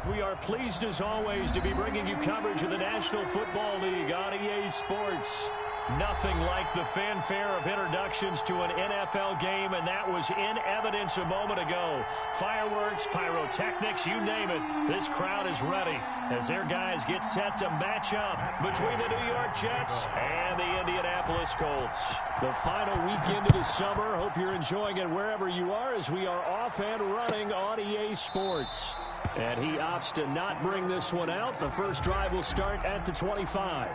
We are pleased as always to be bringing you coverage of the National Football League on EA Sports. Nothing like the fanfare of introductions to an NFL game, and that was in evidence a moment ago. Fireworks, pyrotechnics, you name it. This crowd is ready as their guys get set to match up between the New York Jets and the Indianapolis Colts. The final weekend of the summer. Hope you're enjoying it wherever you are as we are off and running on EA Sports. And he opts to not bring this one out. The first drive will start at the 25.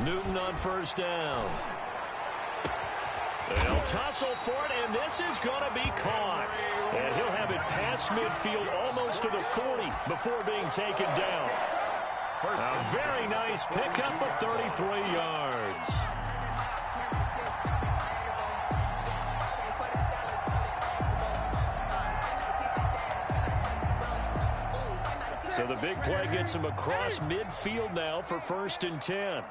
Newton on first down. They'll tussle for it, and this is going to be caught. And he'll have it past midfield almost to the 40 before being taken down. A very nice pickup of 33 yards. So the big play gets him across midfield now for 1st and 10.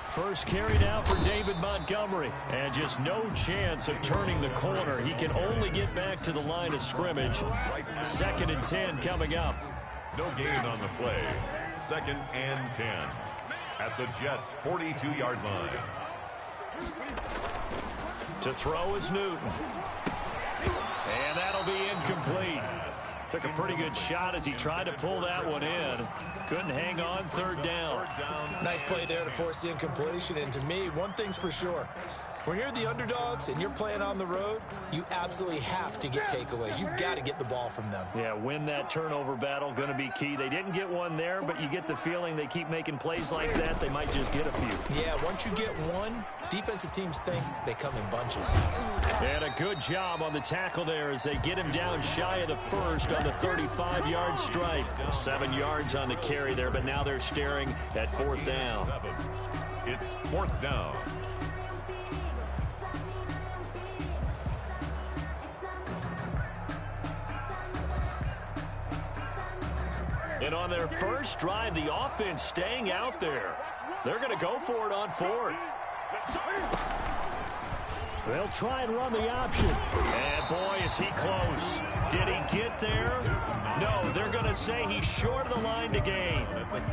First carry now for David Montgomery. And just no chance of turning the corner. He can only get back to the line of scrimmage. 2nd and 10 coming up. No gain on the play. 2nd and 10 at the Jets' 42-yard line. To throw is Newton. And that'll be incomplete. Took a pretty good shot as he tried to pull that one in. Couldn't hang on. 3rd down. Nice play there to force the incompletion. And to me, one thing's for sure. When you're the underdogs and you're playing on the road, you absolutely have to get takeaways. You've got to get the ball from them. Yeah, win that turnover battle. Going to be key. They didn't get one there, but you get the feeling they keep making plays like that. They might just get a few. Yeah, once you get one, defensive teams think they come in bunches. And a good job on the tackle there as they get him down shy of the first on the 35-yard strike. 7 yards on the carry there, but now they're staring at 4th down. It's 4th down. And on their first drive, the offense staying out there. They're going to go for it on 4th. They'll try and run the option. And boy, is he close. Did he get there? No, they're going to say he's short of the line to gain.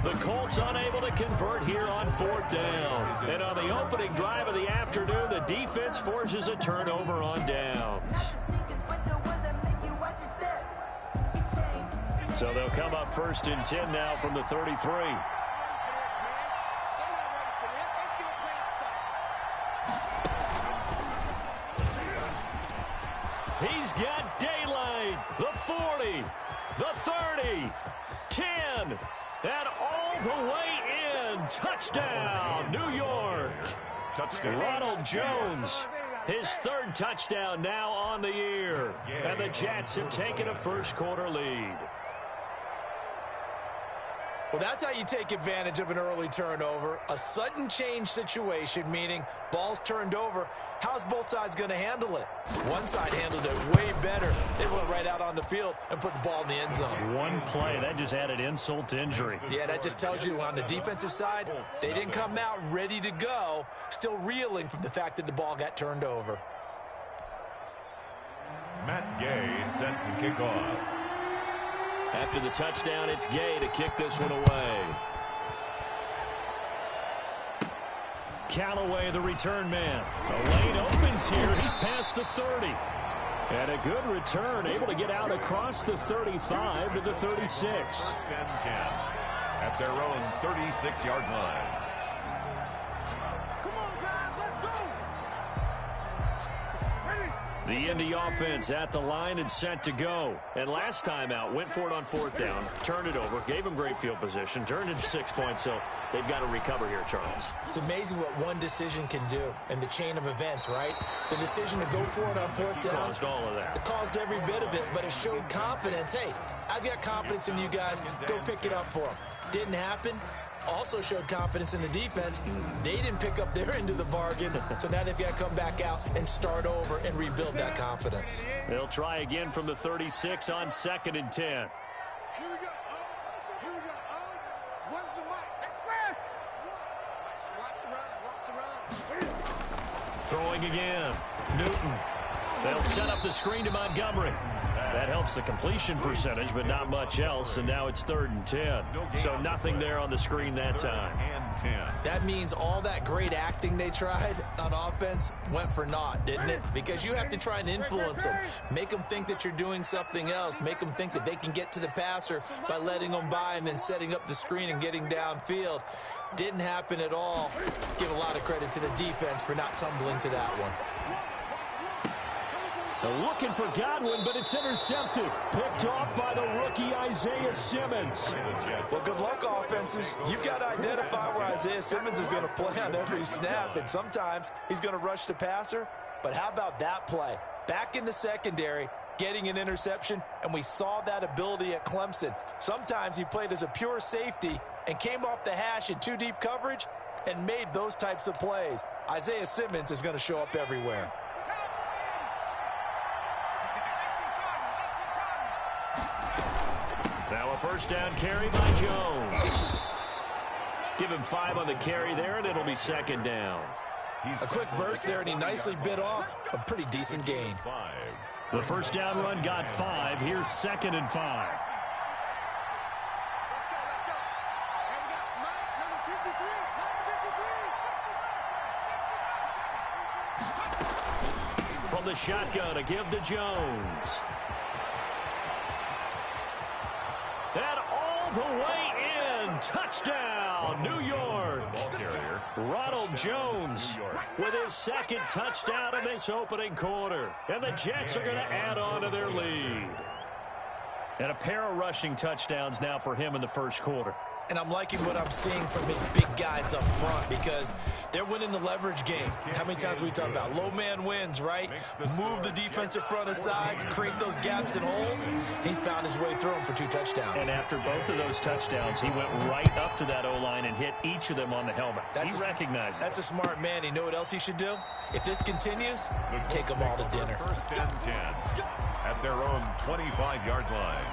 The Colts unable to convert here on 4th down. And on the opening drive of the afternoon, the defense forces a turnover on downs. So they'll come up 1st and 10 now from the 33. He's got daylight. The 40, the 30, 10, and all the way in. Touchdown, New York. Touchdown. Ronald Jones. His 3rd touchdown now on the year. And the Jets have taken a first-quarter lead. Well, that's how you take advantage of an early turnover. A sudden change situation, meaning ball's turned over. How's both sides going to handle it? One side handled it way better. They went right out on the field and put the ball in the end zone. One play, that just added insult to injury. Yeah, that just tells you on the defensive side, they didn't come out ready to go, still reeling from the fact that the ball got turned over. Matt Gay set to kick off. After the touchdown, it's Gay to kick this one away. Callaway, the return man. The lane opens here. He's past the 30. And a good return, able to get out across the 35 to the 36. 1st and 10 at their own 36-yard line. The Indy offense at the line and set to go. And last time out, went for it on 4th down, turned it over, gave them great field position, turned it to 6 points, so they've got to recover here, Charles. It's amazing what one decision can do in the chain of events, right? The decision to go for it on 4th down. Caused all of that. It caused every bit of it, but it showed confidence. Hey, I've got confidence in you guys. Go pick it up for them. Didn't happen. Also showed confidence in the defense. They didn't pick up their end of the bargain, so now they've got to come back out and start over and rebuild that confidence. They'll try again from the 36 on 2nd and 10. Here we go. Here we go. Where's the mic? Watch the run. Throwing again. Newton. They'll set up the screen to Montgomery. That helps the completion percentage, but not much else, and now it's 3rd and 10. So nothing there on the screen that time. That means all that great acting they tried on offense went for naught, didn't it? Because you have to try and influence them. Make them think that you're doing something else. Make them think that they can get to the passer by letting them by and then setting up the screen and getting downfield. Didn't happen at all. Give a lot of credit to the defense for not tumbling to that one. They're looking for Godwin, but it's intercepted. Picked off by the rookie Isaiah Simmons. Well, good luck, offenses. You've got to identify where Isaiah Simmons is going to play on every snap, and sometimes he's going to rush the passer. But how about that play? Back in the secondary, getting an interception, and we saw that ability at Clemson. Sometimes he played as a pure safety and came off the hash in 2 deep coverage and made those types of plays. Isaiah Simmons is going to show up everywhere. Now a first down carry by Jones. Give him 5 on the carry there, and it'll be 2nd down. A quick burst there, and he nicely bit off a pretty decent gain. The first down run got 5. Here's 2nd and 5. Let's go. Here we go. Number 53. From the shotgun, a give to Jones. And all the way in. Touchdown, New York. Ronald Jones with his 2nd touchdown in this opening quarter. And the Jets are going to add on to their lead. And a pair of rushing touchdowns now for him in the first quarter. And I'm liking what I'm seeing from his big guys up front because they're winning the leverage game. How many times we talk about low man wins, right? Move the defensive front aside, create those gaps and holes. He's found his way through them for 2 touchdowns. And after both of those touchdowns, he went right up to that O-line and hit each of them on the helmet. He recognizes. That's a smart man. You know what else he should do? If this continues, take them all to dinner. 1st and 10 at their own 25-yard line.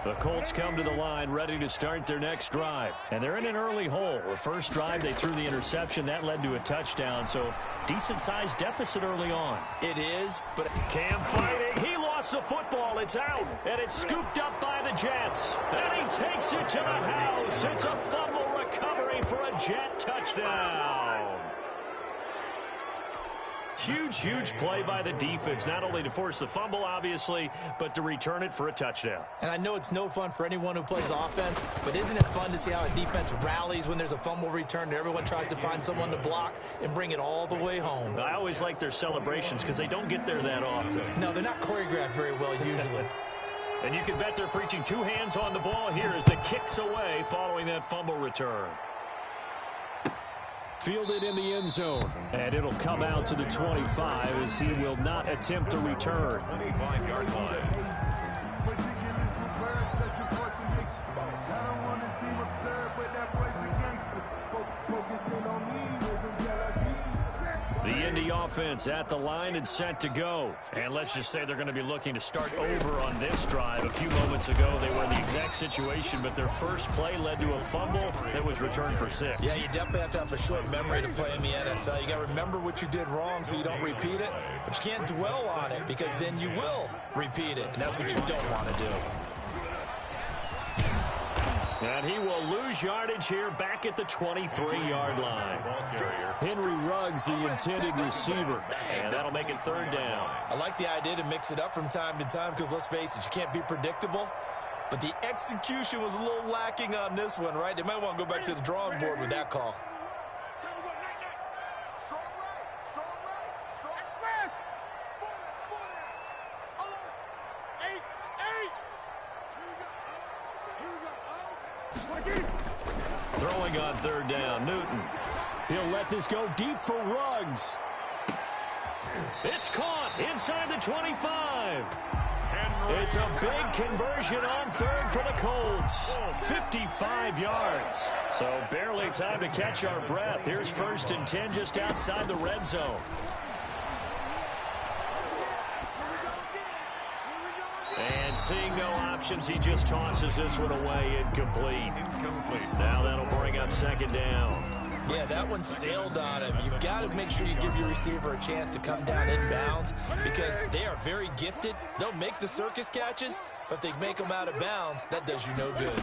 The Colts come to the line ready to start their next drive. And they're in an early hole. The first drive, they threw the interception. That led to a touchdown. So decent-sized deficit early on. It is, but Cam fighting. He lost the football. It's out. And it's scooped up by the Jets. And he takes it to the house. It's a fumble recovery for a Jet touchdown. Huge play by the defense, not only to force the fumble, obviously, but to return it for a touchdown. And I know it's no fun for anyone who plays offense, but isn't it fun to see how a defense rallies when there's a fumble return and everyone tries to find someone to block and bring it all the way home? I always like their celebrations because they don't get there that often. No, they're not choreographed very well usually. And you can bet they're preaching 2 hands on the ball here as the kick's away following that fumble return. Fielded in the end zone, and it'll come out to the 25 as he will not attempt to return. 25-yard line. The Indy offense at the line and set to go. And let's just say they're going to be looking to start over on this drive. A few moments ago, they were in the exact situation, but their first play led to a fumble that was returned for 6. Yeah, you definitely have to have a short memory to play in the NFL. You got to remember what you did wrong so you don't repeat it, but you can't dwell on it because then you will repeat it, and that's what you don't want to do. And he will lose yardage here back at the 23-yard line. Henry Ruggs, the intended receiver. And that'll make it 3rd down. I like the idea to mix it up from time to time because, let's face it, you can't be predictable. But the execution was a little lacking on this one, right? They might want to go back to the drawing board with that call. Throwing on third down, Newton. He'll let this go deep for Ruggs. It's caught inside the 25. It's a big conversion on third for the Colts. 55 yards. So barely time to catch our breath. Here's 1st and 10 just outside the red zone. And seeing no options, he just tosses this one away, incomplete. Now that'll bring up 2nd down. Yeah, that one sailed on him. You've got to make sure you give your receiver a chance to come down inbounds because they are very gifted. They'll make the circus catches, but if they make them out of bounds, that does you no good.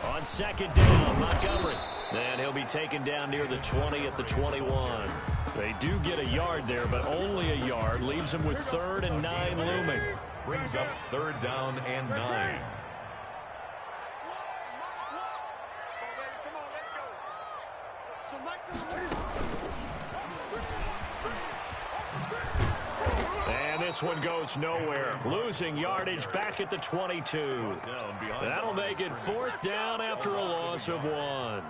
On 2nd down, Montgomery. And he'll be taken down near the 20 at the 21. They do get a yard there, but only a yard. Leaves them with 3rd and 9 looming. Brings up 3rd down and 9. And this one goes nowhere. Losing yardage back at the 22. That'll make it 4th down after a loss of 1.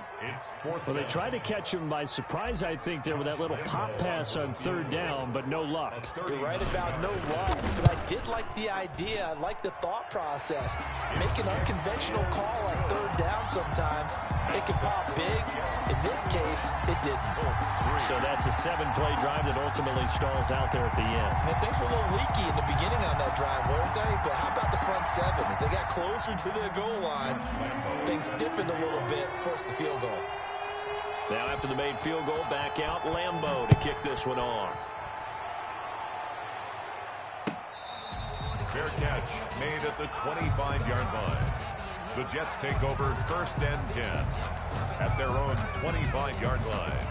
Well, they tried to catch him by surprise, I think, there with that little pop pass on 3rd down, but no luck. You're right about no luck, but I did like the idea. I like the thought process. Make an unconventional call on 3rd down sometimes. It can pop big. In this case, it didn't. So that's a 7-play drive that ultimately stalls out there at the end. And things were a little leaky in the beginning on that drive, weren't they? But how about the front 7? As they got closer to the goal line, things stiffened a little bit, forced the field goal. Now after the made field goal, back out Lambeau to kick this one off. Fair catch made at the 25-yard line. The Jets take over 1st and 10 at their own 25-yard line.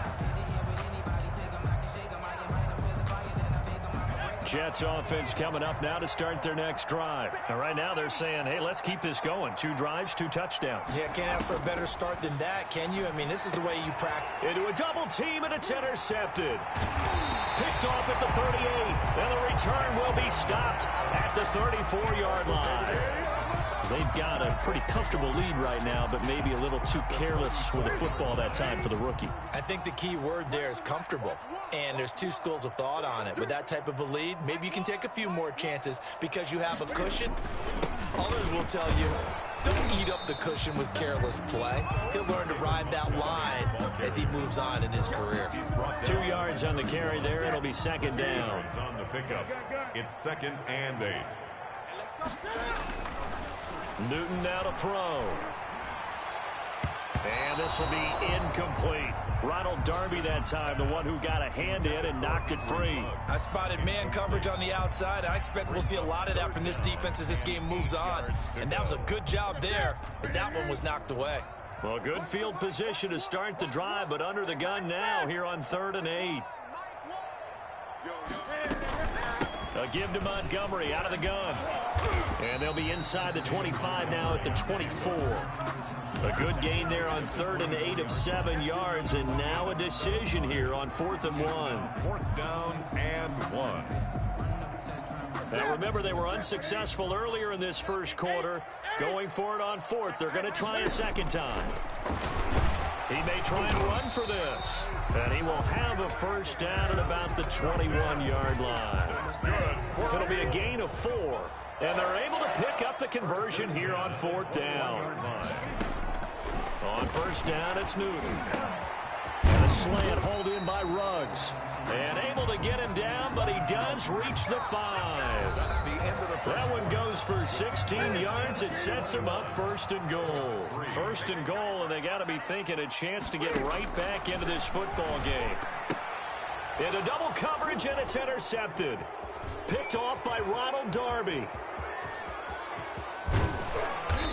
Jets offense coming up now to start their next drive. And right now they're saying, hey, let's keep this going. 2 drives, 2 touchdowns. Yeah, can't ask for a better start than that, can you? I mean, this is the way you practice. Into a double team, and it's intercepted. Picked off at the 38. Then the return will be stopped at the 34-yard line. They've got a pretty comfortable lead right now, but maybe a little too careless with the football that time for the rookie. I think the key word there is comfortable, and there's 2 schools of thought on it. With that type of a lead, maybe you can take a few more chances because you have a cushion. Others will tell you, don't eat up the cushion with careless play. He'll learn to ride that line as he moves on in his career. 2 yards on the carry there. It'll be 2nd down. On the pickup, it's 2nd and 8. Newton now to throw. And this will be incomplete. Ronald Darby that time, the one who got a hand in and knocked it free. I spotted man coverage on the outside. I expect we'll see a lot of that from this defense as this game moves on. And that was a good job there as that one was knocked away. Well, good field position to start the drive, but under the gun now here on 3rd and 8. A give to Montgomery out of the gun. And they'll be inside the 25 now at the 24. A good gain there on 3rd and 8 of 7 yards, and now a decision here on 4th and 1. 4th down and 1. Now remember, they were unsuccessful earlier in this first quarter. Going for it on 4th. They're going to try a 2nd time. He may try and run for this. And he will have a 1st down at about the 21-yard line. It'll be a gain of 4. And they're able to pick up the conversion here on 4th down. On 1st down, it's Newton. And a slant hauled in by Ruggs. And able to get him down, but he does reach the 5. That one goes for 16 yards. It sets him up 1st and goal. 1st and goal, and they got to be thinking a chance to get right back into this football game. Into double coverage, and it's intercepted. Picked off by Ronald Darby.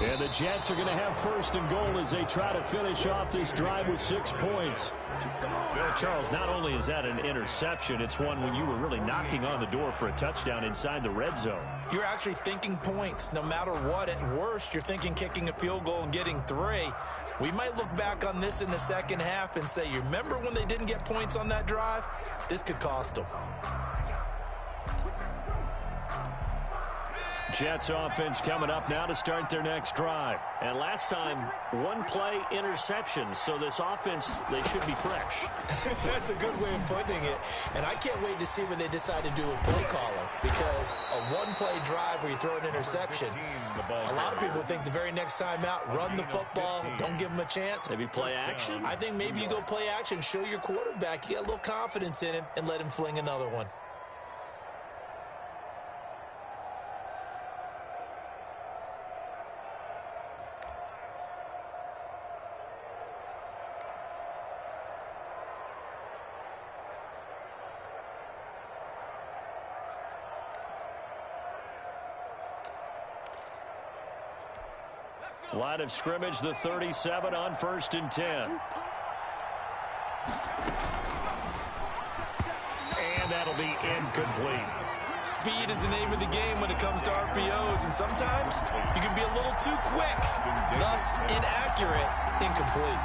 And the Jets are going to have 1st and goal as they try to finish off this drive with 6 points. Well, Charles, not only is that an interception, it's one when you were really knocking on the door for a touchdown inside the red zone. You're actually thinking points. No matter what, at worst, you're thinking kicking a field goal and getting 3. We might look back on this in the second half and say, you remember when they didn't get points on that drive? This could cost them. Jets offense coming up now to start their next drive. And last time, one-play interception. So this offense, they should be fresh. That's a good way of putting it. And I can't wait to see what they decide to do with play calling. Because a one-play drive where you throw an interception, a lot of people think the very next time out, run the football, don't give them a chance. Maybe play action? I think maybe you go play action, show your quarterback, you get a little confidence in him, and let him fling another one. Line of scrimmage, the 37 on 1st and 10. And that'll be incomplete. Speed is the name of the game when it comes to RPOs, and sometimes you can be a little too quick, thus inaccurate, incomplete.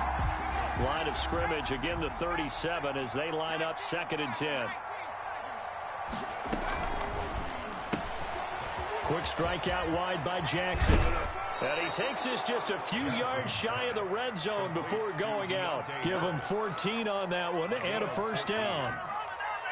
Line of scrimmage, again the 37 as they line up 2nd and 10. Quick strike out wide by Jackson. And he takes this just a few yards shy of the red zone before going out. Give him 14 on that one and a first down.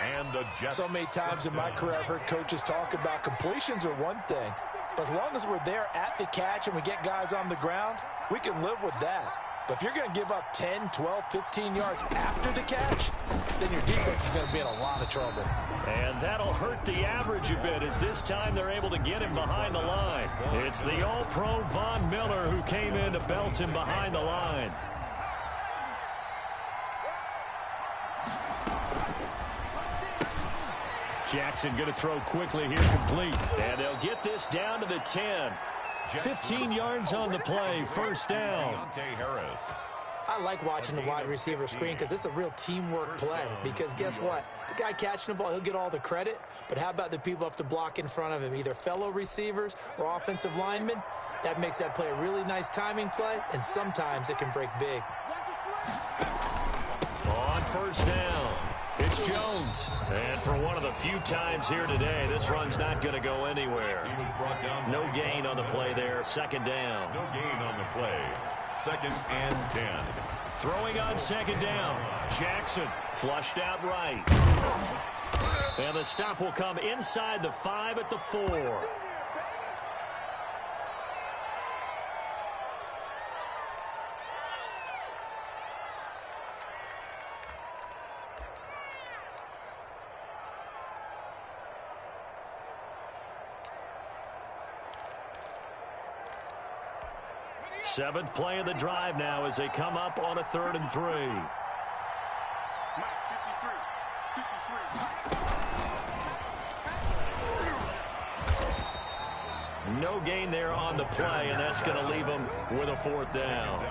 And the Jets. So many times in my career I've heard coaches talk about completions are one thing. But as long as we're there at the catch and we get guys on the ground, we can live with that. But if you're going to give up 10, 12, 15 yards after the catch, then your defense is going to be in a lot of trouble. And that'll hurt the average a bit as this time they're able to get him behind the line. It's the All-Pro Von Miller who came in to belt him behind the line. Jackson going to throw quickly here, complete. And they'll get this down to the 10. 15 yards on the play, first down. I like watching the wide receiver screen because it's a real teamwork play. Because guess what? The guy catching the ball, he'll get all the credit. But how about the people up to block in front of him, either fellow receivers or offensive linemen? That makes that play a really nice timing play, and sometimes it can break big. On first down, it's Jones. And for one of the few times here today, this run's not going to go anywhere. No gain on the play there, 2nd down. No gain on the play. 2nd and 10. Throwing on 2nd down. Jackson flushed out right. And the stop will come inside the 5 at the 4. Seventh play of the drive now as they come up on a 3rd and 3. No gain there on the play, and that's going to leave him with a 4th down.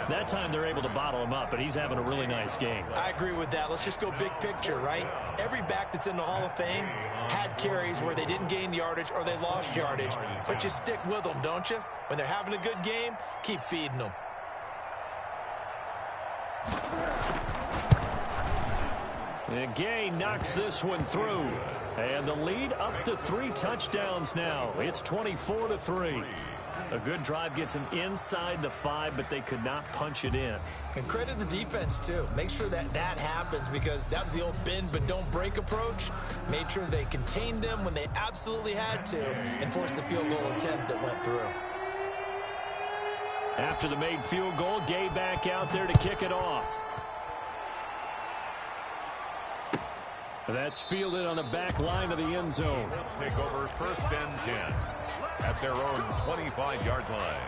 That time they're able to bottle him up, but he's having a really nice game. I agree with that. Let's just go big picture, right? Every back that's in the Hall of Fame had carries where they didn't gain yardage or they lost yardage. But you stick with them, don't you? When they're having a good game, keep feeding them. And Gay knocks this one through. And the lead up to 3 touchdowns now. It's 24-3. A good drive gets him inside the 5, but they could not punch it in. And credit the defense, too. Make sure that happens because that was the old bend but don't break approach. Made sure they contained them when they absolutely had to and forced the field goal attempt that went through. After the made field goal, Gay back out there to kick it off. That's fielded on the back line of the end zone. Let's take over 1st and 10 at their own 25-yard line.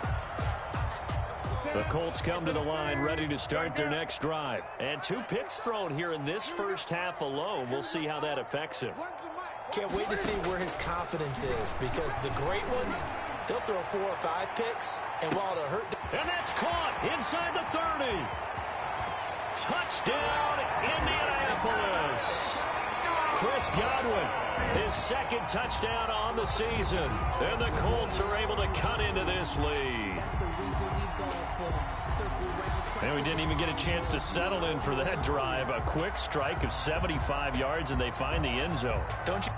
The Colts come to the line ready to start their next drive. And 2 picks thrown here in this first half alone. We'll see how that affects him. Can't wait to see where his confidence is because the great ones, they'll throw 4 or 5 picks, and while it'll hurt them. And that's caught inside the 30. Touchdown, Indianapolis. Chris Godwin, his 2nd touchdown on the season. And the Colts are able to cut into this lead. And we didn't even get a chance to settle in for that drive. A quick strike of 75 yards, and they find the end zone. Don't you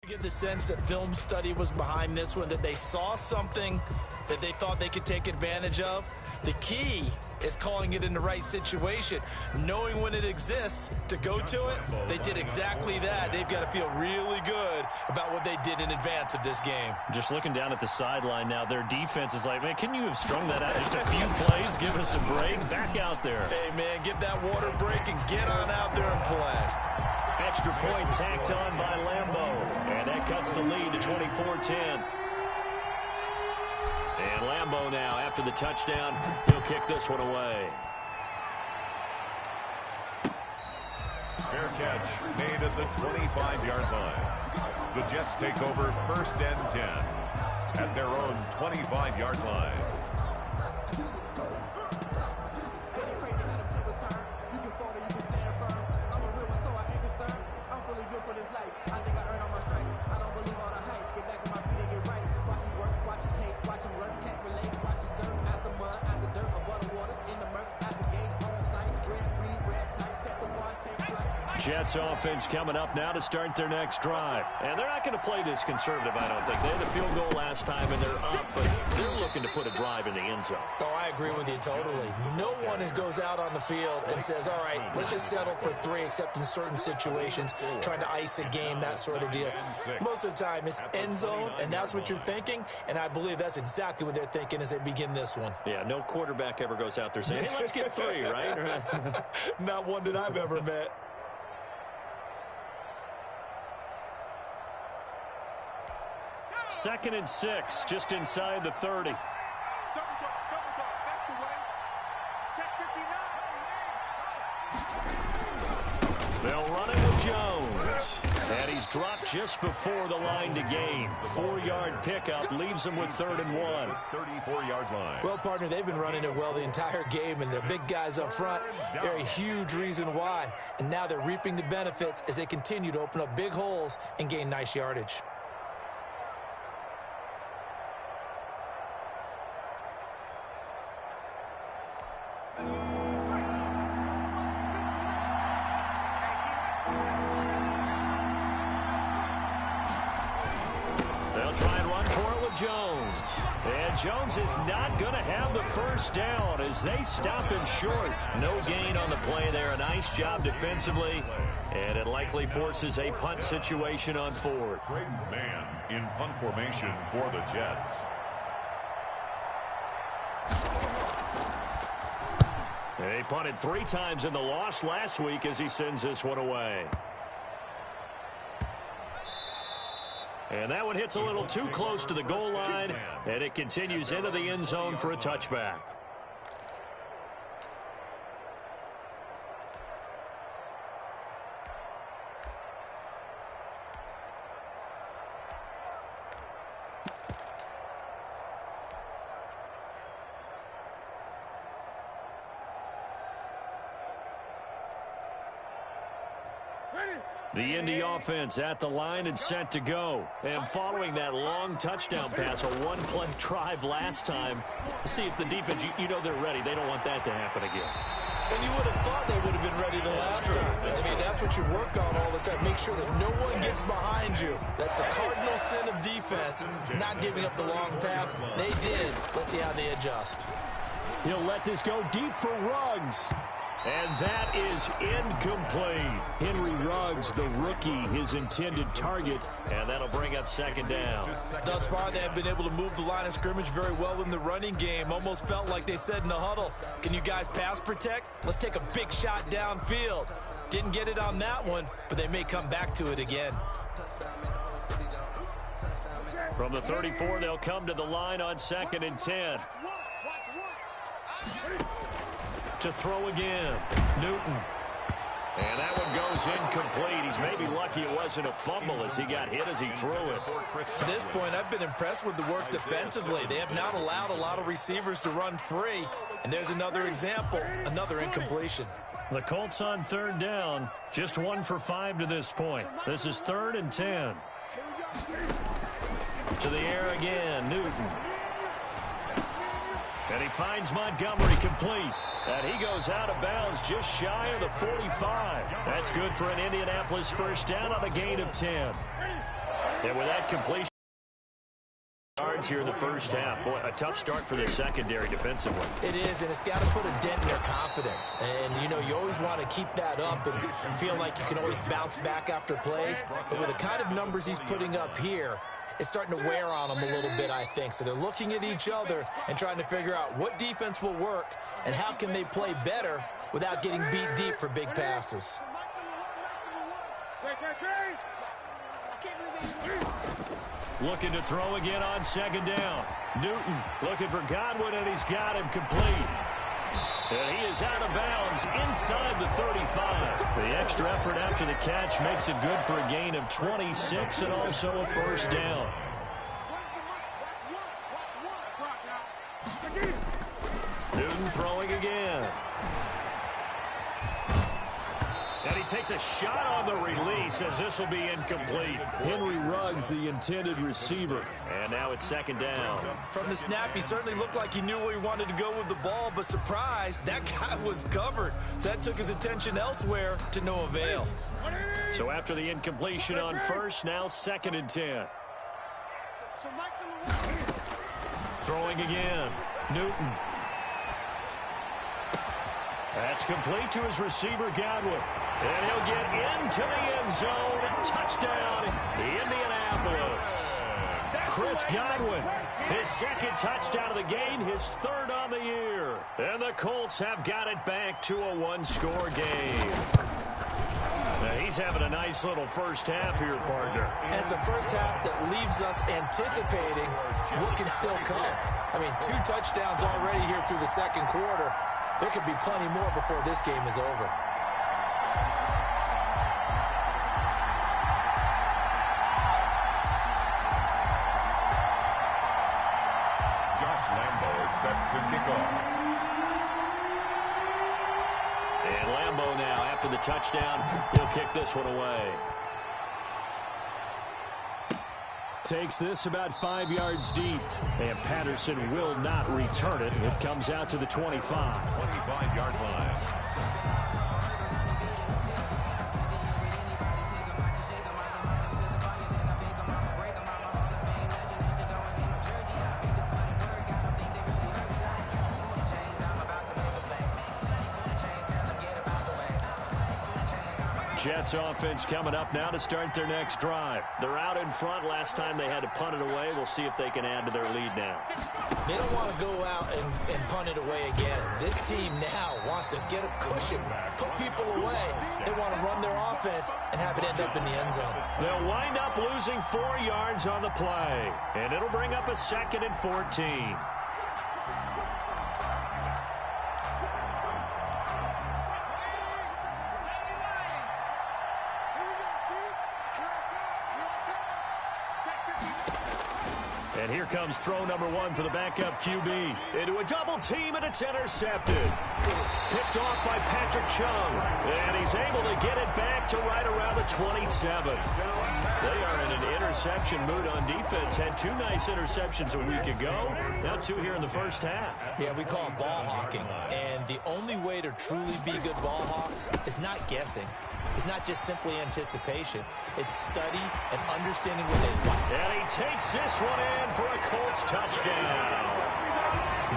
Get the sense that film study was behind this one, that they saw something that they thought they could take advantage of. The key is calling it in the right situation, knowing when it exists to go to it. They did exactly that. They've got to feel really good about what they did in advance of this game. Just looking down at the sideline now, their defense is like, man, can you have strung that out just a few plays? Give us a break. Back out there. Hey, man, give that water break and get on out there and play. Extra point tacked on by Lambeau. And that cuts the lead to 24-10. And Lambeau now, after the touchdown, he'll kick this one away. Fair catch made at the 25-yard line. The Jets take over 1st and 10 at their own 25-yard line. Jets offense coming up now to start their next drive. And they're not going to play this conservative, I don't think. They had the field goal last time, and they're up, but they're looking to put a drive in the end zone. Oh, I agree with you totally. No one goes out on the field and says, all right, let's just settle for 3, except in certain situations, trying to ice a game, that sort of deal. Most of the time, it's end zone, and that's what you're thinking, and I believe that's exactly what they're thinking as they begin this one. Yeah, no quarterback ever goes out there saying, hey, let's get 3, right? Not one that I've ever met. Second and 6, just inside the 30. Double dog, that's the way. Check 59. They'll run it with Jones. And he's dropped just before the line to gain. 4-yard pickup leaves him with 3rd and 1. 34-yard line. Well, partner, they've been running it well the entire game, and the big guys up front, they're a huge reason why. And now they're reaping the benefits as they continue to open up big holes and gain nice yardage. Jones. And Jones is not going to have the first down as they stop him short. No gain on the play there. A nice job defensively. And it likely forces a punt situation on 4th. Great man in punt formation for the Jets. They punted 3 times in the loss last week as he sends this one away. And that one hits a little too close to the goal line, and it continues into the end zone for a touchback. The Indy offense at the line and set to go. And following that long touchdown pass, a one-play drive last time, see if the defense, you know they're ready. They don't want that to happen again. And you would have thought they would have been ready the last time. I mean, that's what you work on all the time. Make sure that no one gets behind you. That's the cardinal sin of defense, not giving up the long pass. They did. Let's see how they adjust. He'll let this go deep for Ruggs. And that is incomplete. Henry Ruggs, the rookie, his intended target, and that'll bring up 2nd down. Thus far, they have been able to move the line of scrimmage very well in the running game. Almost felt like they said in the huddle, can you guys pass protect? Let's take a big shot downfield. Didn't get it on that one, but they may come back to it again. From the 34, they'll come to the line on 2nd and 10. To throw again, Newton. And that one goes incomplete. He's maybe lucky it wasn't a fumble as he got hit as he threw it. To this point, I've been impressed with the work defensively. They have not allowed a lot of receivers to run free. And there's another example, another incompletion. The Colts on 3rd down, just 1 for 5 to this point. This is 3rd and 10. To the air again, Newton. And he finds Montgomery complete. And he goes out of bounds just shy of the 45. That's good for an Indianapolis first down on a gain of 10. And with that completion yards here in the first half, boy, a tough start for the secondary defensively. It is, and it's got to put a dent in their confidence. And, you know, you always want to keep that up and feel like you can always bounce back after plays. But with the kind of numbers he's putting up here, it's starting to wear on them a little bit, I think. So they're looking at each other and trying to figure out what defense will work and how can they play better without getting beat deep for big passes. Looking to throw again on second down. Newton looking for Godwin, and he's got him complete. And he is out of bounds inside the 35. The extra effort after the catch makes it good for a gain of 26 and also a first down. Newton throwing again. And he takes a shot on the release as this will be incomplete. Henry Ruggs, the intended receiver. And now it's second down. From the snap, he certainly looked like he knew where he wanted to go with the ball, but surprise, that guy was covered. So that took his attention elsewhere to no avail. So after the incompletion on first, now second and 10. Throwing again. Newton. That's complete to his receiver, Godwin. And he'll get into the end zone. Touchdown, Indianapolis. Chris Godwin, his second touchdown of the game, his third on the year. And the Colts have got it back to a one-score game. Now he's having a nice little first half here, partner. And it's a first half that leaves us anticipating what can still come. I mean, 2 touchdowns already here through the second quarter. There could be plenty more before this game is over. Josh Lambo is set to kick off. And Lambo now, after the touchdown, he'll kick this one away. Takes this about 5 yards deep, and Patterson will not return it. It comes out to the 25. 25-yard line. Jets offense coming up now to start their next drive. They're out in front. Last time they had to punt it away. We'll see if they can add to their lead now. They don't want to go out and punt it away again. This team now wants to get a cushion, put people away. They want to run their offense and have it end up in the end zone. They'll wind up losing 4 yards on the play, and it'll bring up a 2nd and 14. And here comes throw number 1 for the backup QB. Into a double team, and it's intercepted. Picked off by Patrick Chung. And he's able to get it back to right around the 27. They are in an interception mood on defense. Had 2 nice interceptions a week ago. Now 2 here in the first half. Yeah, we call it ball hawking. And the only way to truly be good ball hawks is not guessing. It's not just simply anticipation. It's study and understanding what they want. And he takes this one in for a Colts touchdown.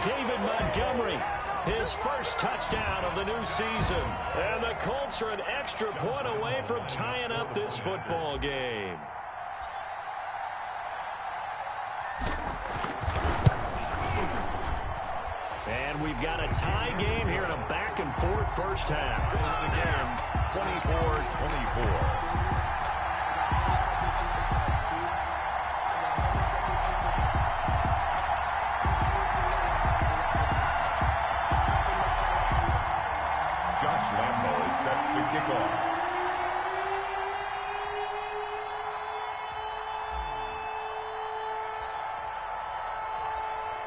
David Montgomery, his first touchdown of the new season. And the Colts are an extra point away from tying up this football game. And we've got a tie game here in a back-and-forth first half. Again, 24-24. Josh Lambo is set to kick off.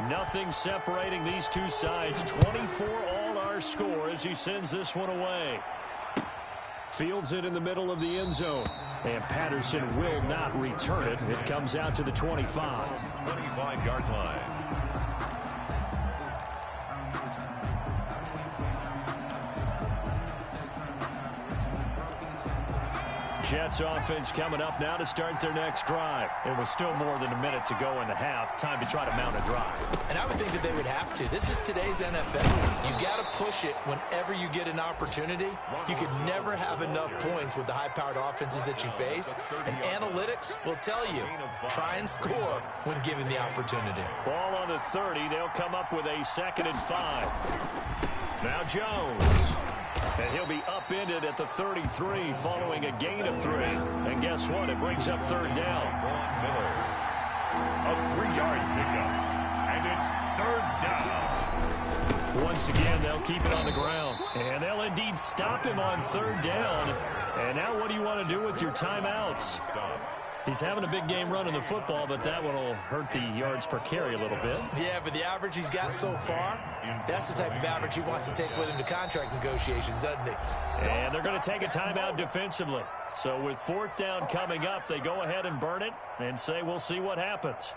Nothing separating these two sides. 24 all our score as he sends this one away. Fields it in the middle of the end zone. And Patterson will not return it. It comes out to the 25. 25-yard line. Jets offense coming up now to start their next drive. It was still more than a minute to go in the half. Time to try to mount a drive. And I would think that they would have to. This is today's NFL. You got to push it whenever you get an opportunity. You could never have enough points with the high-powered offenses that you face. And analytics will tell you, try and score when given the opportunity. Ball on the 30. They'll come up with a 2nd and 5. Now Jones. And he'll be upended at the 33 following a gain of 3. And guess what? It brings up 3rd down. Miller. A 3-yard pickup. And it's 3rd down. Once again, they'll keep it on the ground. And they'll indeed stop him on 3rd down. And now what do you want to do with your timeouts? He's having a big game running the football, but that one will hurt the yards per carry a little bit. Yeah, but the average he's got so far, that's the type of average he wants to take with him to contract negotiations, doesn't he? And they're going to take a timeout defensively. So with 4th down coming up, they go ahead and burn it and say we'll see what happens.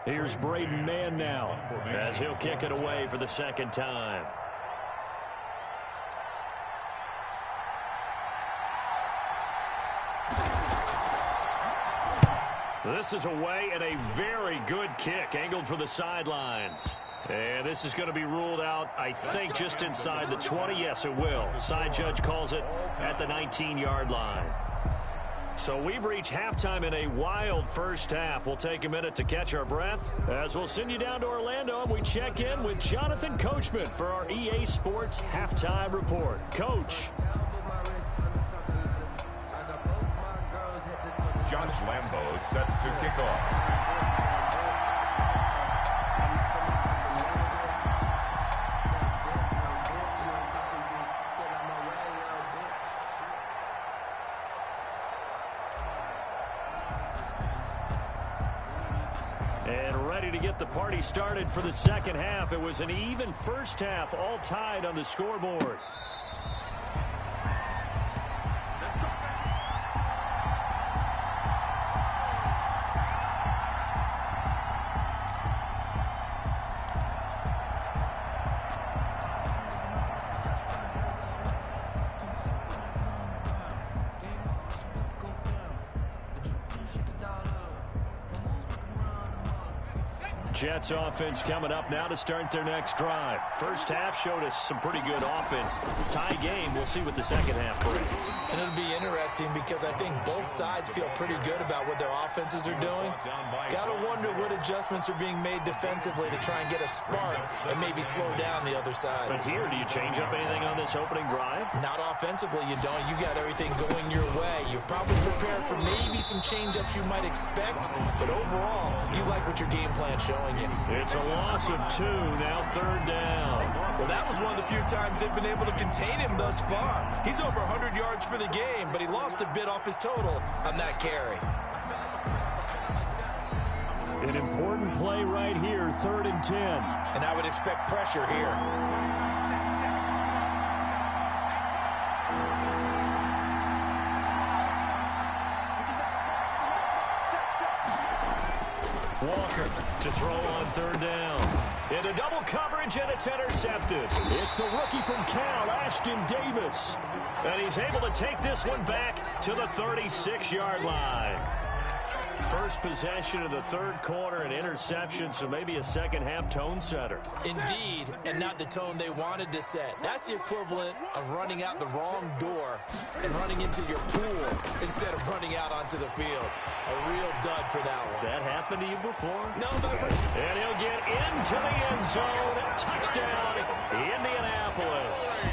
Here's Braden Mann now as he'll kick it away for the 2nd time. This is away and a very good kick angled for the sidelines. And this is going to be ruled out, I think, just inside the 20. Yes, it will. Side judge calls it at the 19-yard line. So we've reached halftime in a wild first half. We'll take a minute to catch our breath as we'll send you down to Orlando and we check in with Jonathan Coachman for our EA Sports Halftime Report. Coach. Josh Lambo set to kick off. And ready to get the party started for the 2nd half. It was an even first half, all tied on the scoreboard. Jets offense coming up now to start their next drive. First half showed us some pretty good offense. Tie game. We'll see what the 2nd half brings. And it'll be interesting because I think both sides feel pretty good about what their offenses are doing. Got to wonder what adjustments are being made defensively to try and get a spark and maybe slow down the other side. But here, do you change up anything on this opening drive? Not offensively, you don't. You got everything going your way. You've probably prepared for maybe some change-ups you might expect, but overall, you like what your game plan's showing you. It's a loss of 2, now 3rd down. Well, that was one of the few times they've been able to contain him thus far. He's over 100 yards for the game, but he lost a bit off his total on that carry. An important play right here, 3rd and 10. And I would expect pressure here. Walker to throw on 3rd down. Into double coverage, and it's intercepted. It's the rookie from Cal, Ashton Davis. And he's able to take this one back to the 36-yard line. First possession of the 3rd quarter, an interception, so maybe a 2nd half tone setter. Indeed, and not the tone they wanted to set. That's the equivalent of running out the wrong door and running into your pool instead of running out onto the field. A real dud for that one. Has that happened to you before? No, but and he'll get into the end zone. Touchdown, Indianapolis.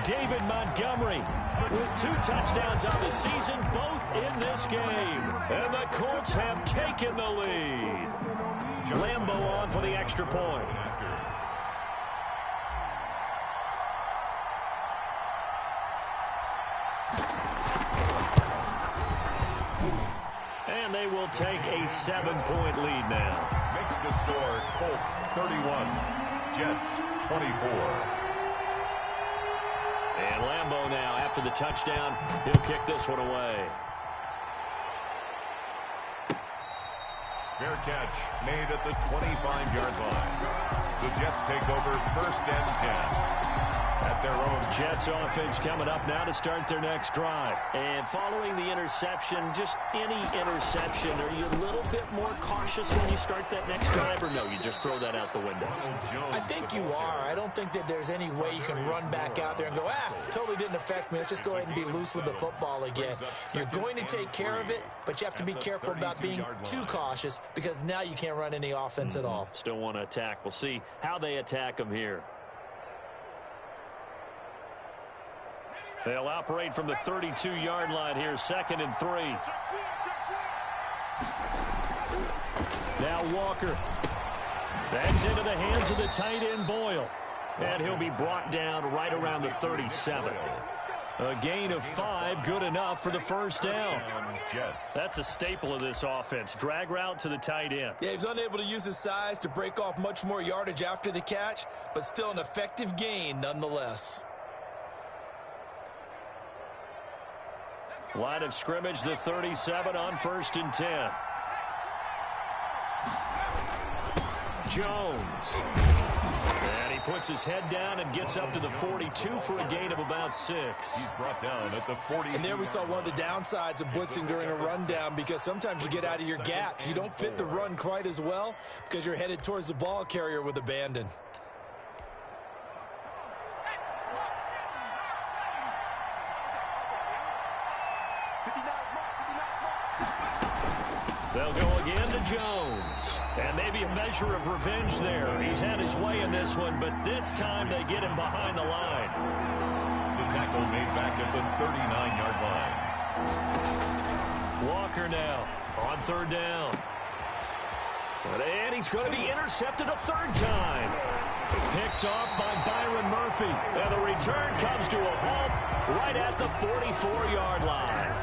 David Montgomery with 2 touchdowns on the season, both in this game. And the Colts have taken the lead. Lambo on for the extra point. And they will take a 7-point lead now. Makes the score Colts 31, Jets 24. And Lambeau now, after the touchdown, he'll kick this one away. Fair catch made at the 25-yard line. The Jets take over 1st and 10. At their own. Jets offense coming up now to start their next drive. And following the interception, just any interception, are you a little bit more cautious when you start that next drive, or no, you just throw that out the window? I think you are. I don't think that there's any way you can run back out there and go, totally didn't affect me. Let's just go ahead and be loose with the football again. You're going to take care of it, but you have to be careful about being too cautious because now you can't run any offense at all. Still want to attack. We'll see how they attack them here. They'll operate from the 32-yard line here, 2nd and 3. Now Walker. That's into the hands of the tight end Boyle. And he'll be brought down right around the 37. A gain of 5, good enough for the first down. That's a staple of this offense. Drag route to the tight end. Yeah, he's unable to use his size to break off much more yardage after the catch, but still an effective gain nonetheless. Line of scrimmage, the 37 on 1st and 10. Jones. And he puts his head down and gets up to the 42 for a gain of about 6. He's brought down at the 40. And there we saw one of the downsides of blitzing during a rundown, because sometimes you get out of your gaps. You don't fit the run quite as well because you're headed towards the ball carrier with abandon. They'll go again to Jones. And maybe a measure of revenge there. He's had his way in this one, but this time they get him behind the line. The tackle made back at the 39-yard line. Walker now on 3rd down. And he's going to be intercepted a 3rd time. Picked off by Byron Murphy. And the return comes to a halt right at the 44-yard line.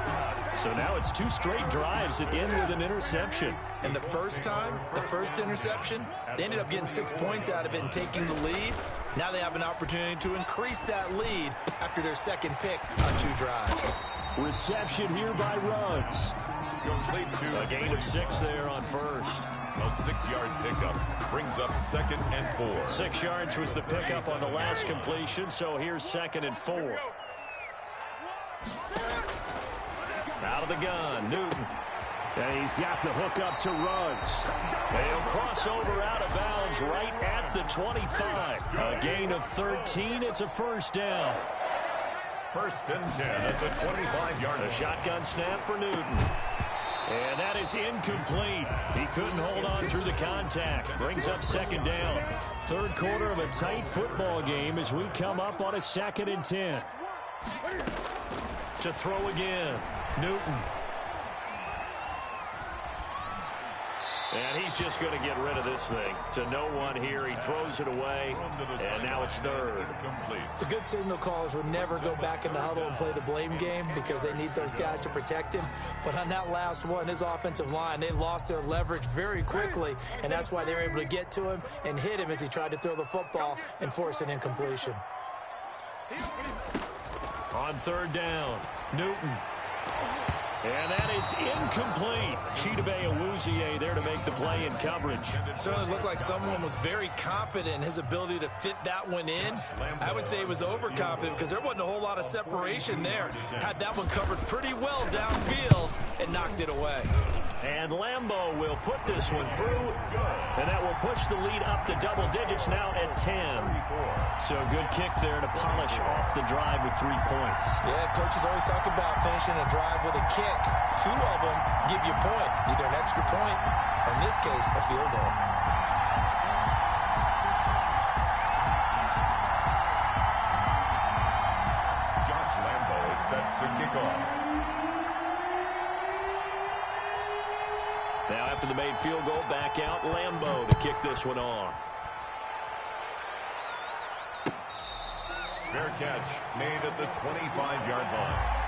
So now it's 2 straight drives that end with an interception. And the first time, the first interception, they ended up getting 6 points out of it and taking the lead. Now they have an opportunity to increase that lead after their 2nd pick on 2 drives. Reception here by Ruggs. Complete to a gain of 6 there on 1st. A 6-yard pickup brings up 2nd and 4. 6 yards was the pickup on the last completion, so here's 2nd and 4. Out of the gun, Newton. And he's got the hook up to Ruggs. They'll cross over out of bounds right at the 25. A gain of 13. It's a 1st down. 1st and 10 at the 25-yard line. A shotgun snap for Newton. And that is incomplete. He couldn't hold on through the contact. Brings up 2nd down. 3rd quarter of a tight football game as we come up on a 2nd and 10. To throw again. Newton. And he's just going to get rid of this thing. To no one here. He throws it away. And now it's 3rd. The good signal callers would never go back in the huddle and play the blame game because they need those guys to protect him. But on that last one, his offensive line, they lost their leverage very quickly. And that's why they were able to get to him and hit him as he tried to throw the football and force an incompletion. On 3rd down, Newton. And that is incomplete. Chidobe Awuzie there to make the play in coverage. It certainly looked like someone was very confident in his ability to fit that one in. I would say he was overconfident because there wasn't a whole lot of separation there. Had that one covered pretty well downfield and knocked it away. And Lambeau will put this one through. And that will push the lead up to double digits now at 10. So good kick there to polish off the drive with 3 points. Yeah, coaches always talk about finishing a drive with a kick. 2 of them give you points, either an extra point, or in this case, a field goal. Josh Lambeau is set to kick off. Now after the made field goal, back out Lambeau to kick this one off. Fair catch made at the 25-yard line.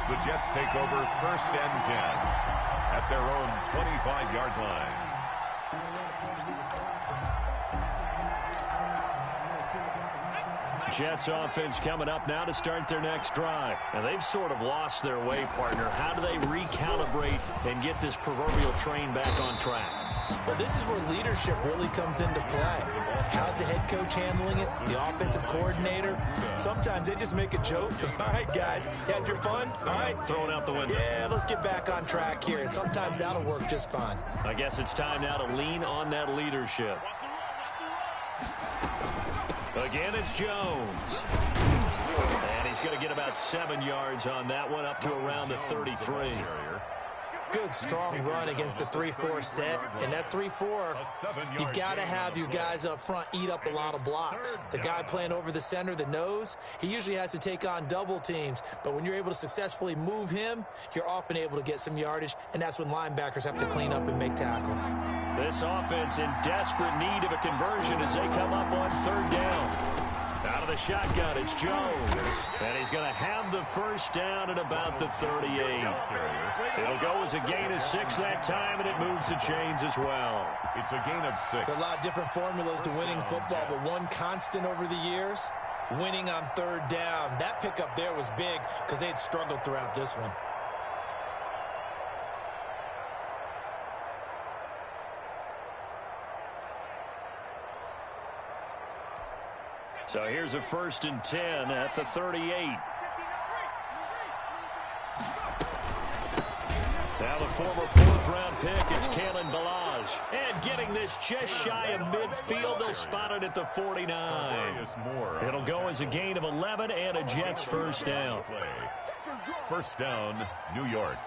The Jets take over 1st and 10 at their own 25-yard line. Jets offense coming up now to start their next drive. And they've sort of lost their way, partner. How do they recalibrate and get this proverbial train back on track? Well, this is where leadership really comes into play. How's the head coach handling it? The offensive coordinator? Sometimes they just make a joke. All right, guys, had your fun? All right. Throw it out the window. Yeah, let's get back on track here. And sometimes that'll work just fine. I guess it's time now to lean on that leadership. Again, it's Jones. And he's going to get about 7 yards on that one, up to around the 33. Good, strong run against the 3-4 set. And that 3-4, you got to have your guys up front eat up a lot of blocks. The guy playing over the center, the nose, he usually has to take on double teams. But when you're able to successfully move him, you're often able to get some yardage, and that's when linebackers have to clean up and make tackles. This offense in desperate need of a conversion as they come up on 3rd down. Out of the shotgun, it's Jones. And he's going to have the first down at about the 38. It'll go as a gain of 6 that time, and it moves the chains as well. It's a gain of 6. There are a lot of different formulas to winning football, but one constant over the years, winning on 3rd down. That pickup there was big because they had struggled throughout this one. So here's a 1st and 10 at the 38. Now the former 4th-round pick, it's Kalen Ballage. And getting this just shy of midfield, they'll spot it at the 49. It'll go as a gain of 11 and a Jets first down. First down, New York.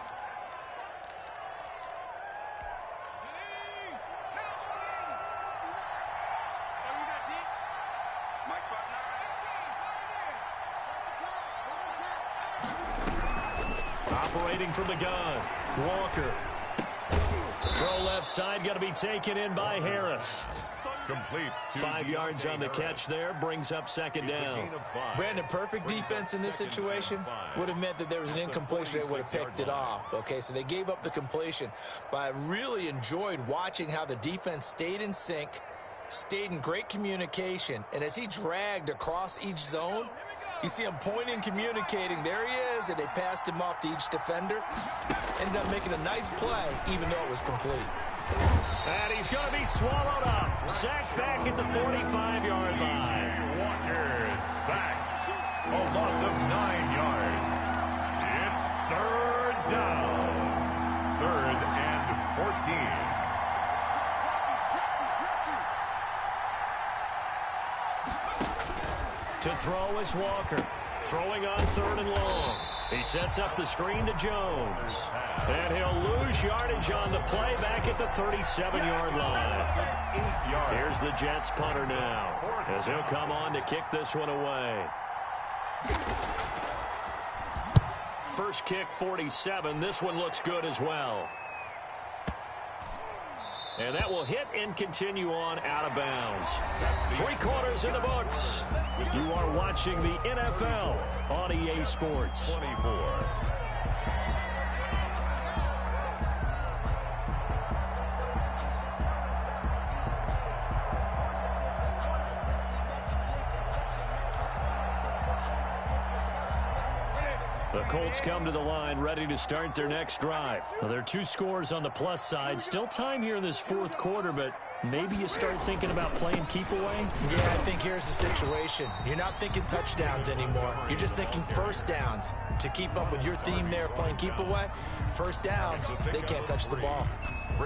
Operating from the gun, Walker. Throw left side, going to be taken in by Harris. Complete. 5 yards on the catch there, brings up 2nd down. Brandon, perfect defense in this situation would have meant that there was an incompletion. They would have picked it off. Okay, so they gave up the completion. But I really enjoyed watching how the defense stayed in sync, stayed in great communication, and as he dragged across each zone, you see him pointing, communicating. There he is, and they passed him off to each defender. Ended up making a nice play, even though it was complete. And he's going to be swallowed up. Sacked back at the 45-yard line. Walker sacked. A loss of 9 yards. It's 3rd down. 3rd and 14. To throw is Walker. Throwing on 3rd and long. He sets up the screen to Jones. And he'll lose yardage on the play back at the 37-yard line. Here's the Jets punter now, as he'll come on to kick this one away. First kick, 47. This one looks good as well. And that will hit and continue on out of bounds. 3 quarters in the books. You are watching the NFL on EA Sports. 24. The Colts come to the line ready to start their next drive. Well, there are 2 scores on the plus side. Still time here in this 4th quarter, but maybe you start thinking about playing keep away? Yeah, I think here's the situation. You're not thinking touchdowns anymore. You're just thinking first downs. To keep up with your theme there, playing keep away, first downs, they can't touch the ball.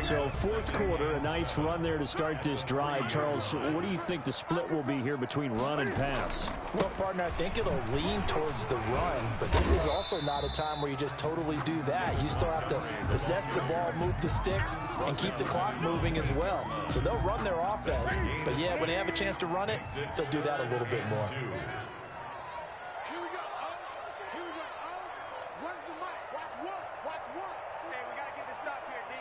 So 4th quarter, a nice run there to start this drive. Charles, what do you think the split will be here between run and pass? Well, partner, I think it'll lean towards the run, but this is also not a time where you just totally do that. You still have to possess the ball, move the sticks, and keep the clock moving as well. So they'll run their offense, but yeah, when they have a chance to run it, they'll do that a little bit more. Here we go. Here we go. Where's the mic? Watch one. Watch one. Hey, we got to get this stop here, D.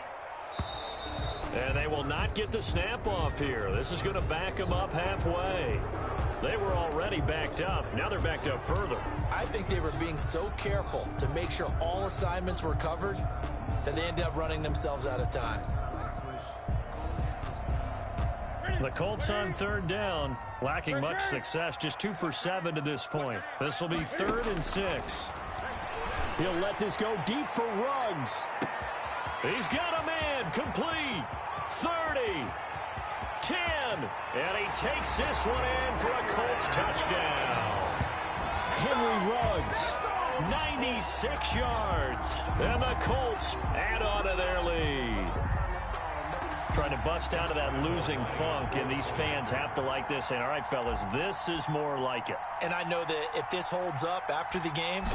And they will not get the snap off here. This is going to back them up halfway. They were already backed up. Now they're backed up further. I think they were being so careful to make sure all assignments were covered that they ended up running themselves out of time. The Colts on third down, lacking much success, just 2 for 7 to this point. This will be 3rd and 6. He'll let this go deep for Ruggs. He's got a man, complete, 30, 10, and he takes this one in for a Colts touchdown. Henry Ruggs. 96 yards, and the Colts add on to their lead. Trying to bust out of that losing funk, and these fans have to like this. And all right, fellas, this is more like it. And I know that if this holds up after the game,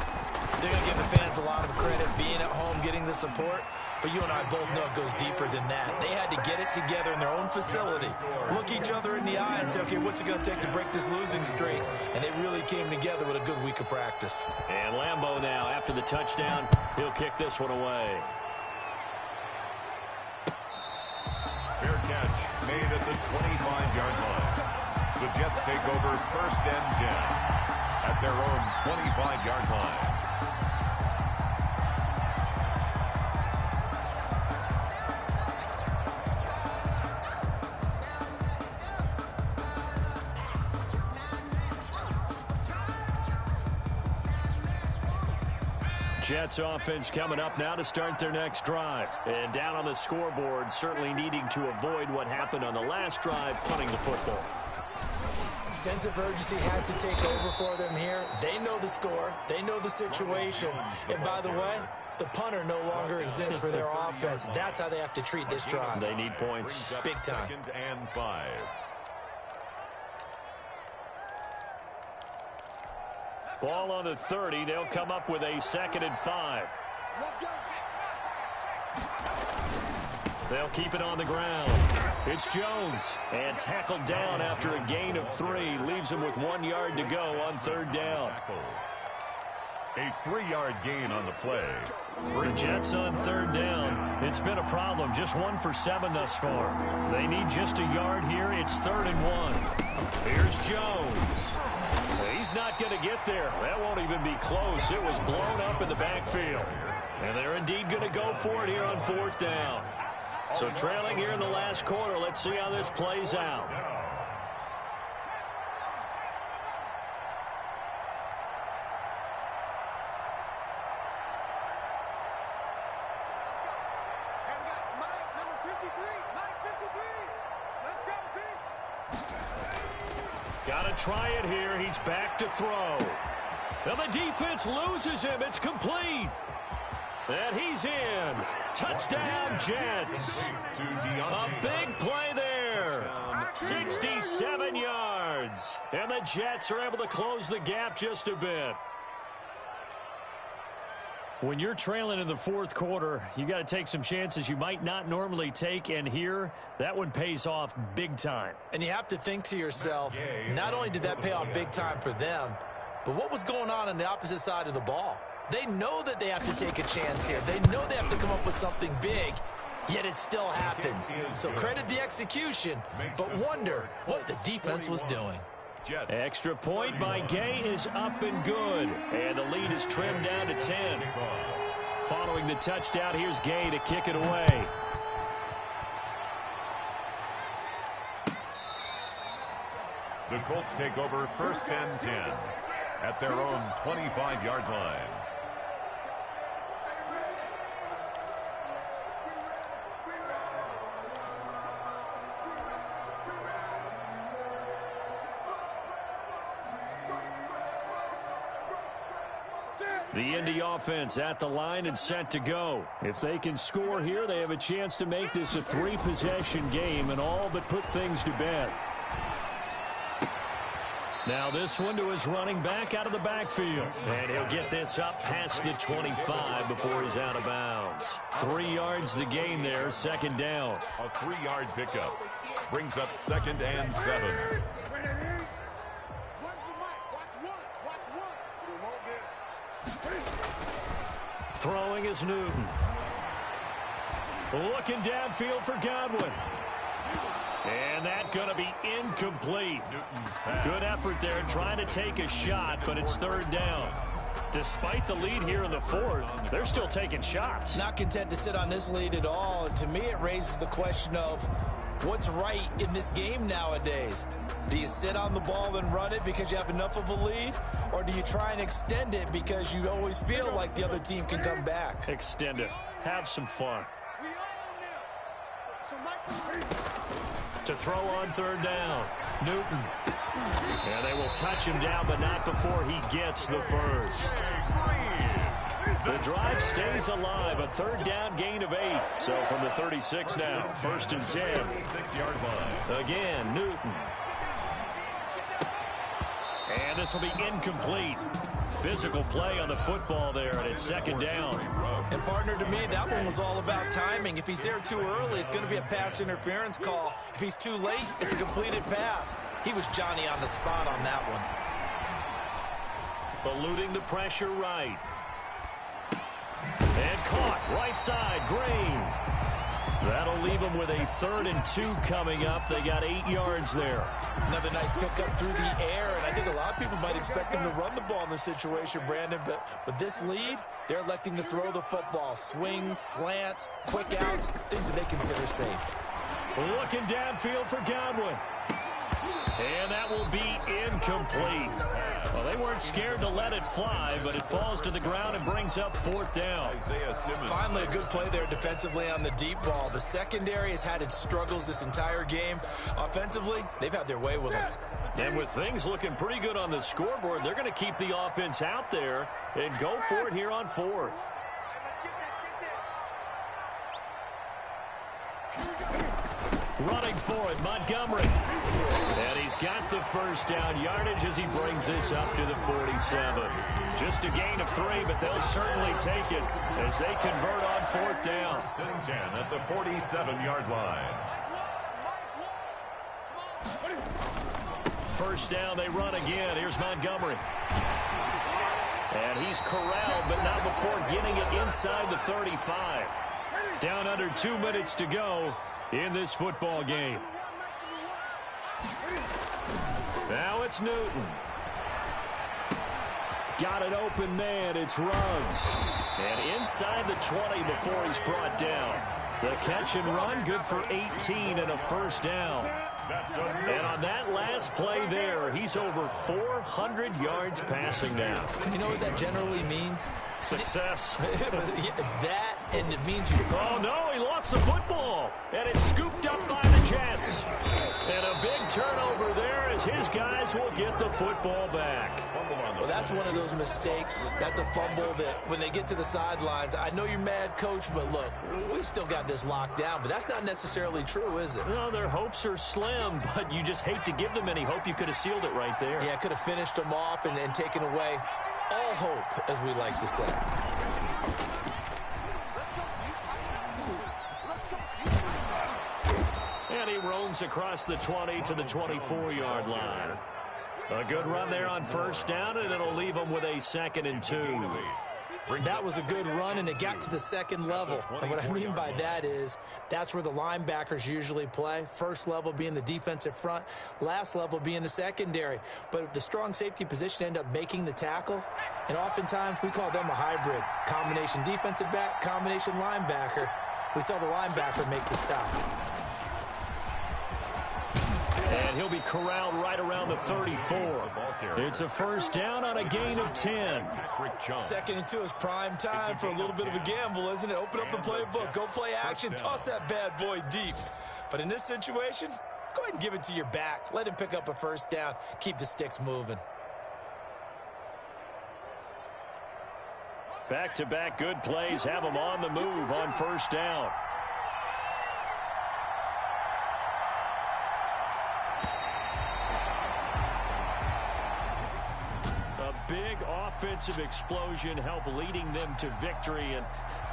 they're going to give the fans a lot of credit being at home, getting the support. But you and I both know it goes deeper than that. They had to get it together in their own facility, look each other in the eye and say, okay, what's it going to take to break this losing streak? And they really came together with a good week of practice. And Lambeau now, after the touchdown, he'll kick this one away. Fair catch made at the 25-yard line. The Jets take over 1st and 10 at their own 25-yard line. Jets offense coming up now to start their next drive. And down on the scoreboard, certainly needing to avoid what happened on the last drive, punting the football. Sense of urgency has to take over for them here. They know the score. They know the situation. And by the way, the punter no longer exists for their offense. That's how they have to treat this drive. They need points. Big time. 2nd and 5. Ball on the 30. They'll come up with a 2nd and 5. Let's go. They'll keep it on the ground. It's Jones. And tackled down after a gain of 3. Leaves him with 1 yard to go on 3rd down. A 3-yard gain on the play. The Jets on 3rd down. It's been a problem. Just 1 for 7 thus far. They need just a yard here. It's 3rd and 1. Here's Jones. He's not going to get there. That won't even be close. It was blown up in the backfield. And they're indeed going to go for it here on 4th down. So trailing here in the last quarter. Let's see how this plays out. And we got Mike, number 53. Mike 53. Let's go, D. Got to try it here. He's back to throw. Now the defense loses him. It's complete. And he's in. Touchdown, Jets. A big play there. 67 yards. And the Jets are able to close the gap just a bit. When you're trailing in the 4th quarter, you got to take some chances you might not normally take, and here, that one pays off big time. And you have to think to yourself, not only did that pay off big time for them, but what was going on the opposite side of the ball? They know that they have to take a chance here. They know they have to come up with something big, yet it still happens. So credit the execution, but wonder what the defense was doing. Extra point by Gay is up and good. And the lead is trimmed down to 10. Following the touchdown, here's Gay to kick it away. The Colts take over 1st and 10 at their own 25-yard line. The Indy offense at the line and set to go. If they can score here, they have a chance to make this a 3-possession game and all but put things to bed. Now this one to his running back out of the backfield. And he'll get this up past the 25 before he's out of bounds. 3 yards the gain there, 2nd down. A 3-yard pickup brings up 2nd and 7. Throwing is Newton. Looking downfield for Godwin. And that's going to be incomplete. Good effort there trying to take a shot, but it's 3rd down. Despite the lead here in the fourth, they're still taking shots. Not content to sit on this lead at all. And to me, it raises the question of what's right in this game nowadays. Do you sit on the ball and run it because you have enough of a lead? Or do you try and extend it because you always feel like the other team can come back? Extend it. Have some fun. To throw on third down. Newton. And they will touch him down, but not before he gets the first. The drive stays alive. A third down gain of 8. So from the 36 now, 1st and 10. 6-yard line. Again, Newton. And this will be incomplete. Physical play on the football there, and it's 2nd down. And, partner, to me, that one was all about timing. If he's there too early, it's going to be a pass interference call. If he's too late, it's a completed pass. He was Johnny on the spot on that one. Eluding the pressure right. And caught right side, Green. That'll leave them with a 3rd and 2 coming up. They got 8 yards there. Another nice pickup through the air, and I think a lot of people might expect them to run the ball in this situation, Brandon, but with this lead, they're electing to throw the football. Swings, slants, quick outs, things that they consider safe. Looking downfield for Godwin. And that will be incomplete. Well, they weren't scared to let it fly, but it falls to the ground and brings up 4th down. Finally, a good play there defensively on the deep ball. The secondary has had its struggles this entire game. Offensively, they've had their way with them. And with things looking pretty good on the scoreboard, they're going to keep the offense out there and go for it here on 4th. Running for it, Montgomery. And he's got the first down yardage as he brings this up to the 47. Just a gain of 3, but they'll certainly take it as they convert on 4th down. 1st and 10 at the 47-yard line. 1st down, they run again. Here's Montgomery. And he's corralled, but not before getting it inside the 35. Down under 2 minutes to go in this football game. Now it's Newton. Got an open man. It's Ruggs. And inside the 20 before he's brought down. The catch and run, good for 18 and a 1st down. And on that last play there, he's over 400 yards passing now. You know what that generally means? Success. That, and it means you... Oh, no, he lost the football. And it's scooped up by the Jets. And a big turnover there as his guys will get the football back. Well, that's one of those mistakes. That's a fumble that when they get to the sidelines, I know you're mad, Coach, but look, we still got this locked down. But that's not necessarily true, is it? No, their hopes are slim, but you just hate to give them any hope. You could have sealed it right there. Yeah, could have finished them off and taken away all hope, as we like to say. And he roams across the 20 to the 24-yard line. A good run there on 1st down, and it'll leave them with a 2nd and 2. That was a good run, and it got to the 2nd level. And what I mean by that is that's where the linebackers usually play. First level being the defensive front, last level being the secondary. But the strong safety position ended up making the tackle, and oftentimes we call them a hybrid. Combination defensive back, combination linebacker. We saw the linebacker make the stop. And he'll be corralled right around the 34. It's a 1st down on a gain of 10. 2nd and 2 is prime time for a little bit of a gamble, isn't it? Open up the playbook. Go play action. Toss that bad boy deep. But in this situation, go ahead and give it to your back. Let him pick up a 1st down. Keep the sticks moving. Back-to-back good plays have them on the move on 1st down. Big offensive explosion help leading them to victory. And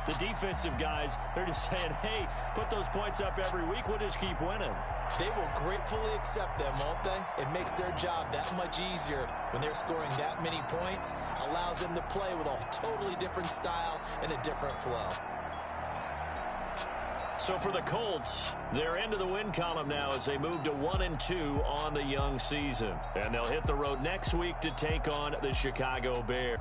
the defensive guys, they're just saying, hey, put those points up every week. We'll just keep winning. They will gratefully accept them, won't they? It makes their job that much easier when they're scoring that many points. Allows them to play with a totally different style and a different flow. So for the Colts, they're into the win column now as they move to 1-2 on the young season. And they'll hit the road next week to take on the Chicago Bears.